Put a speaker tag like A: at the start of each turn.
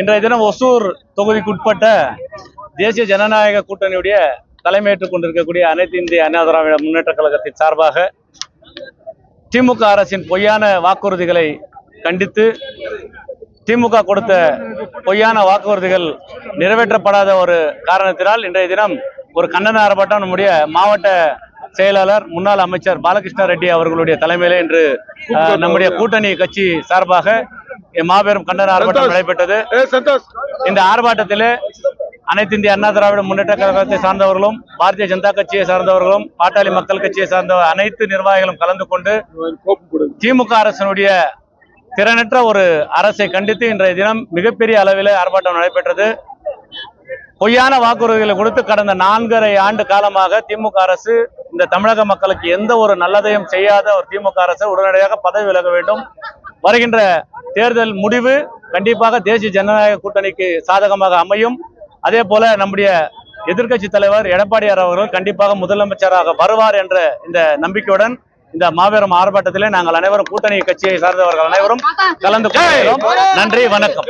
A: இன்றைய தினம் ஒசூர் தொகுதிக்குட்பட்ட தேசிய ஜனநாயக கூட்டணியுடைய தலைமையேற்றுக் கொண்டிருக்கக்கூடிய அனைத்து இந்திய அண்ணா திராவிட முன்னேற்ற கழகத்தின் சார்பாக திமுக அரசின் பொய்யான வாக்குறுதிகளை கண்டித்து திமுக கொடுத்த பொய்யான வாக்குறுதிகள் நிறைவேற்றப்படாத ஒரு காரணத்தினால் இன்றைய தினம் ஒரு கண்டன ஆர்ப்பாட்டம் நம்முடைய மாவட்ட செயலாளர் முன்னாள் அமைச்சர் பாலகிருஷ்ண ரெட்டி அவர்களுடைய தலைமையிலே இன்று நம்முடைய கூட்டணி கட்சி சார்பாக மாபெரும் கண்டன ஆர்ப்பாட்டம் நடைபெற்றது. இந்த ஆர்ப்பாட்டத்திலே அனைத்து இந்திய அண்ணா திராவிட முன்னேற்ற கழகத்தை சார்ந்தவர்களும் பாரதிய ஜனதா கட்சியை சார்ந்தவர்களும் பாட்டாளி மக்கள் கட்சியை சார்ந்த அனைத்து நிர்வாகிகளும் கலந்து கொண்டு திமுக அரசினுடைய திறனற்ற ஒரு அரசை கண்டித்து இன்றைய தினம் மிகப்பெரிய அளவில் ஆர்ப்பாட்டம் நடைபெற்றது. பொய்யான வாக்குறுதிகளை கொடுத்து கடந்த 4.5 ஆண்டு காலமாக திமுக அரசு இந்த தமிழக மக்களுக்கு எந்த ஒரு நல்லதையும் செய்யாத ஒரு திமுக அரசு உடனடியாக பதவி விலக வேண்டும். வருகின்ற தேர்தல் முடிவு கண்டிப்பாக தேசிய ஜனநாயக கூட்டணிக்கு சாதகமாக அமையும். அதே போல நம்முடைய எதிர்க்கட்சி தலைவர் எடப்பாடியார் அவர்கள் கண்டிப்பாக முதலமைச்சராக வருவார் என்ற இந்த நம்பிக்கையுடன் இந்த மாபெரும் ஆர்ப்பாட்டத்திலே நாங்கள் அனைவரும் கூட்டணி கட்சியை சார்ந்தவர்கள் அனைவரும் கலந்து கொள்கிறோம். நன்றி, வணக்கம்.